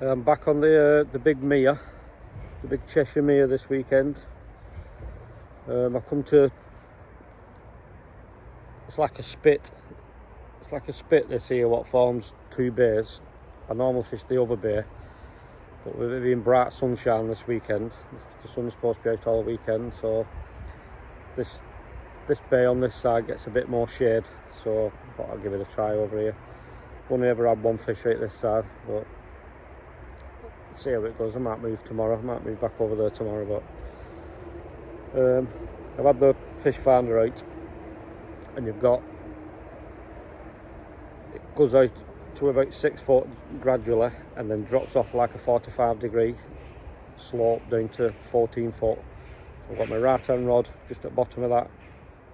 I'm back on the big mere, the big Cheshire mere this weekend. I've come to, it's like a spit. It's like a spit this here, what forms two bays. I normally fish the other bay, but with it being bright sunshine this weekend, the sun's supposed to be out all weekend, so this bay on this side gets a bit more shade, so I thought I'd give it a try over here. I've only ever had one fish right this side, but let's see how it goes. I might move tomorrow, I might move back over there tomorrow, but I've had the fish finder out, and you've got, it goes out to about 6 foot gradually and then drops off like a 45-degree slope down to 14 foot. So I've got my right hand rod just at the bottom of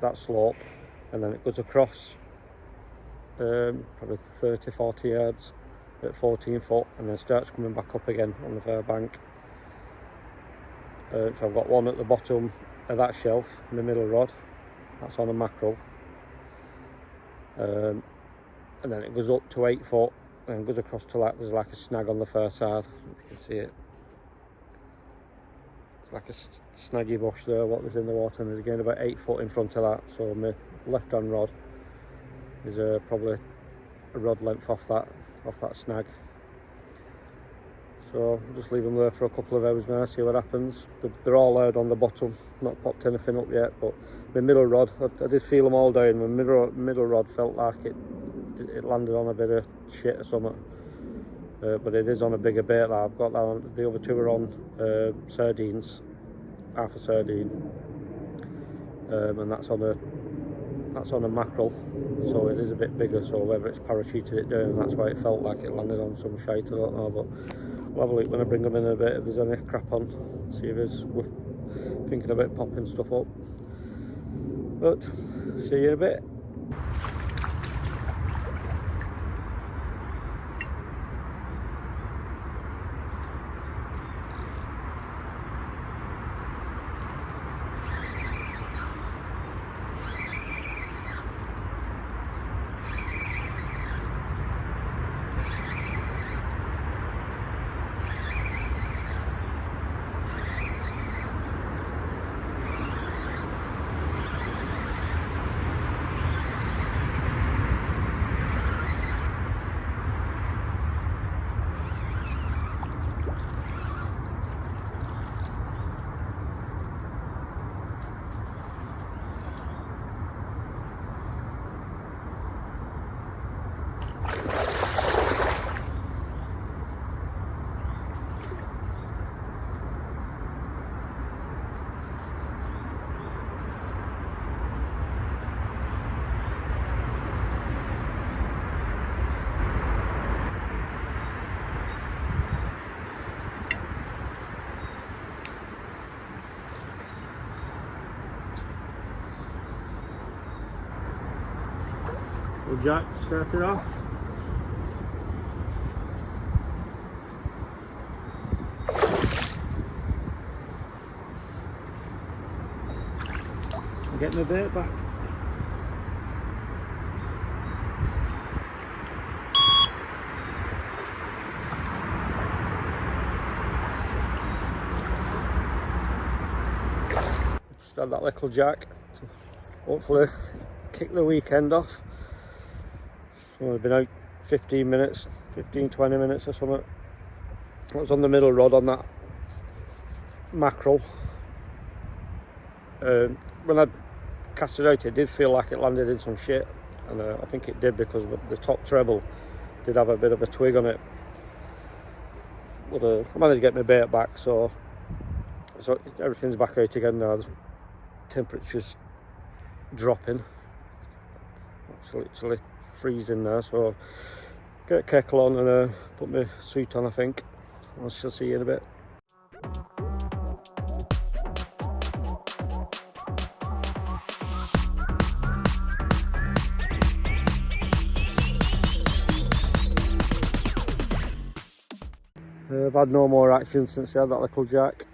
that slope, and then it goes across probably 30-40 yards at 14 foot and then starts coming back up again on the far bank. So I've got one at the bottom of that shelf, my middle rod, that's on a mackerel. And then it goes up to 8 foot and goes across to like, there's like a snag on the far side, you can see it. It's like a snaggy bush there, what was in the water, and there's again about 8 foot in front of that. So my left hand rod is probably a rod length off that snag. So I'll just leave them there for a couple of hours now, see what happens. They're all out on the bottom, not popped anything up yet, but my middle rod, I did feel them all down. My middle rod felt like it landed on a bit of shit or something, but it is on a bigger bait now. I've got that on, the other two are on sardines, half a sardine, and that's on a mackerel, so it is a bit bigger, so whether it's parachuted it down, that's why it felt like it landed on some shite, I don't know, but we'll have a look when I bring them in a bit if there's any crap on, see if we're thinking about popping stuff up. But see you in a bit. Well, Jack started off. I'm getting the bait back. Just had that little jack to hopefully kick the weekend off. Only been out 15 minutes, 15-20 minutes or something. I was on the middle rod on that mackerel. When I cast it out, it did feel like it landed in some shit, and I think it did because the top treble did have a bit of a twig on it. But I managed to get my bait back, so everything's back out again now. The temperature's dropping. It's literally freezing now, so get a kettle on and put my suit on, I think. I shall see you in a bit. I've had no more action since I had that little jack.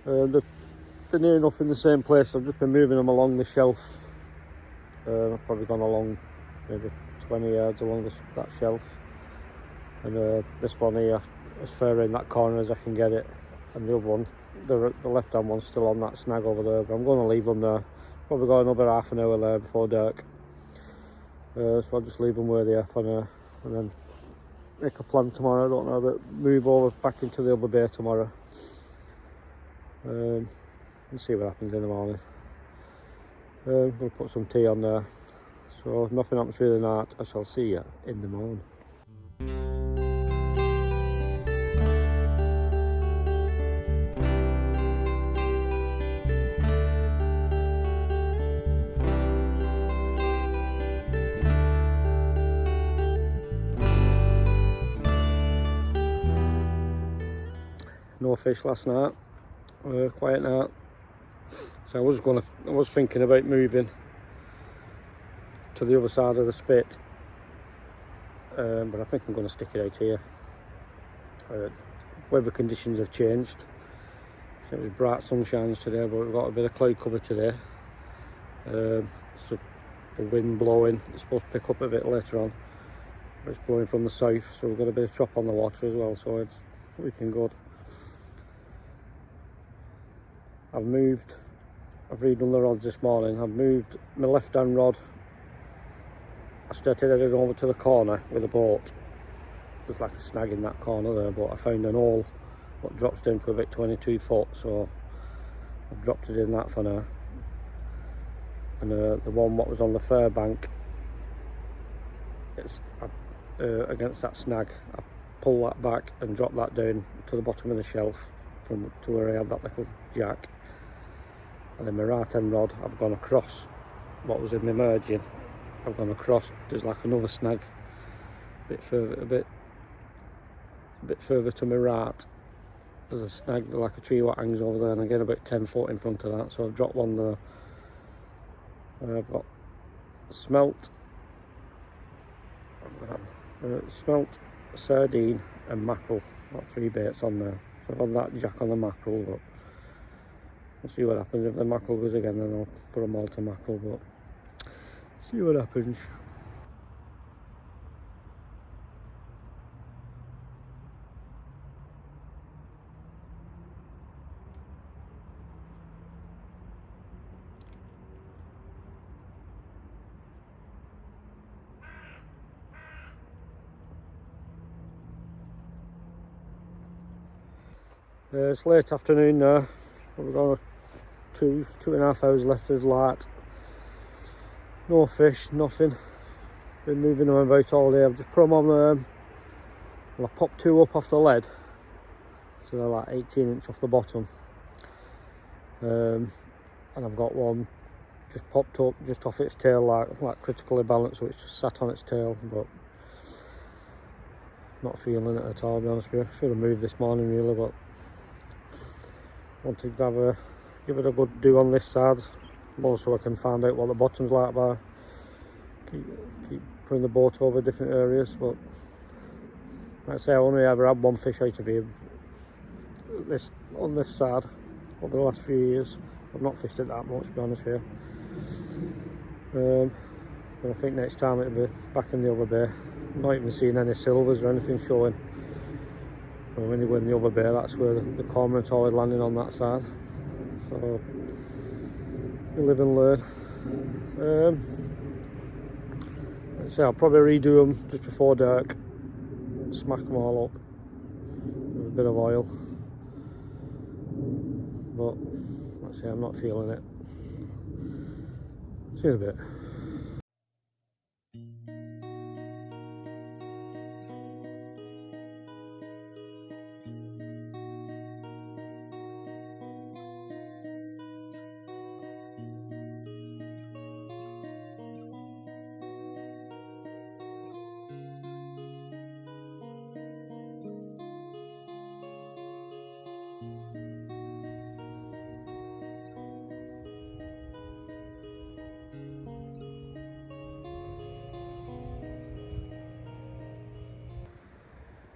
They're near enough in the same place. I've just been moving them along the shelf. I've probably gone along maybe 20 yards along that shelf. and this one here, as far in that corner as I can get it, and the other one, the left hand one's still on that snag over there, but I'm going to leave them there. Probably got another half an hour there before dark, so I'll just leave them where they are for now, and then make a plan tomorrow. I don't know, but move over back into the other bay tomorrow, and see what happens in the morning. We'll put some tea on there, so if nothing happens through the night, I shall see you in the morning. No fish last night, quiet night. So I was thinking about moving to the other side of the spit, but I think I'm going to stick it out here. Weather conditions have changed. So it was bright sunshine today, but we've got a bit of cloud cover today. So the wind blowing, it's supposed to pick up a bit later on, but it's blowing from the south, so we've got a bit of chop on the water as well, so it's looking good. I've redone the rods this morning. I've moved my left hand rod. I started heading over to the corner with a boat. There's like a snag in that corner there, but I found an hole that drops down to about 22 foot, so I've dropped it in that for now. And the one what was on the far bank, it's against that snag. I pull that back and drop that down to the bottom of the shelf to where I had that little jack. And then my right hand rod, I've gone across what was in my merging. I've gone across, there's like another snag a bit further to my right. There's a snag like a tree what hangs over there, and again about 10 foot in front of that, so I've dropped one there. And I've got smelt, sardine and mackerel, got 3 baits on there. So I've had that jack on the mackerel, but we'll see what happens. If the mackerel goes again, then I'll put them all to mackerel, but see what happens. It's late afternoon now. We've got 2.5 hours left of light. No fish, nothing. Been moving them about all day. I've just put them on well, I popped 2 up off the lead, so they're like 18 inch off the bottom, and I've got one just popped up just off its tail, like critically balanced, so it's just sat on its tail, but not feeling it at all, to be honest with you. Should have moved this morning really, but wanted to give it a good do on this side, more so I can find out what the bottom's like by keep putting the boat over different areas. But like I say, I only ever had one fish out of here on this side over the last few years. I've not fished it that much, to be honest with you. But I think next time it'll be back in the other bay. I'm not even seeing any silvers or anything showing. And when you go in the other bay, that's where the cormorant's always landing on that side. So you live and learn. So I'll probably redo them just before dark, smack them all up with a bit of oil, but like I say, I'm not feeling it. See you in a bit.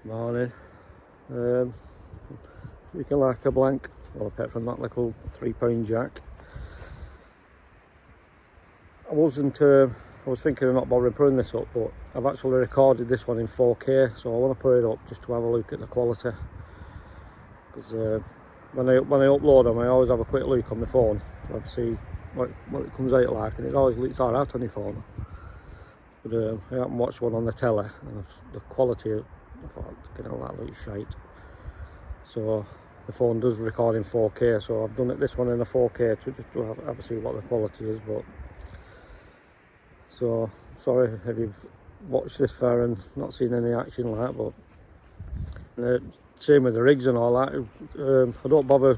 Morning. Looking like a blank, well, apart from that little £3 jack. I wasn't I was thinking of not bothering putting this up, but I've actually recorded this one in 4K, so I want to put it up just to have a look at the quality. Because when I upload them, I always have a quick look on my phone to see what it comes out like, and it always looks alright on your phone. But I haven't watched one on the telly, and the quality, I thought, that looks shite. So the phone does record in 4K, so I've done this one in a 4K to just have a see what the quality is. But so sorry if you've watched this far and not seen any action like that. But same with the rigs and all that. I don't bother.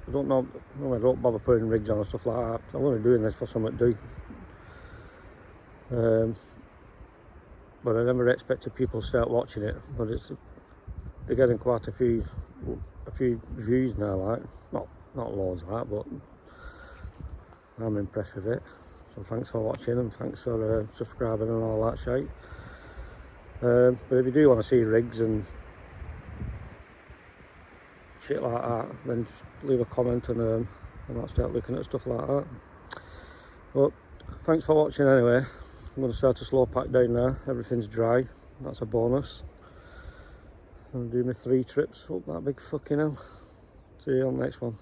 I don't bother putting rigs on and stuff like that. I'm only doing this for something to do. But I never expected people to start watching it. But they're getting quite a few views now. Like not loads like that, but I'm impressed with it. So thanks for watching and thanks for subscribing and all that shit. But if you do want to see rigs and shit like that, then just leave a comment and I'll start looking at stuff like that. But thanks for watching anyway. I'm going to start to slow pack down now. Everything's dry. That's a bonus. I'm doing my 3 trips up that big fucking hill. See you on the next one.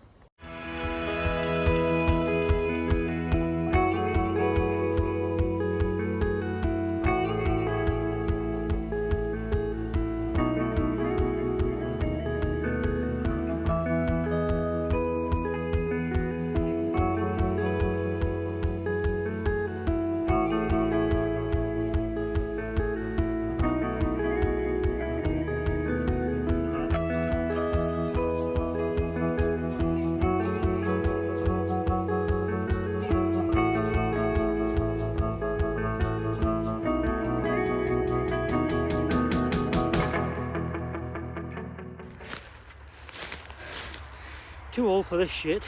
Too old for this shit.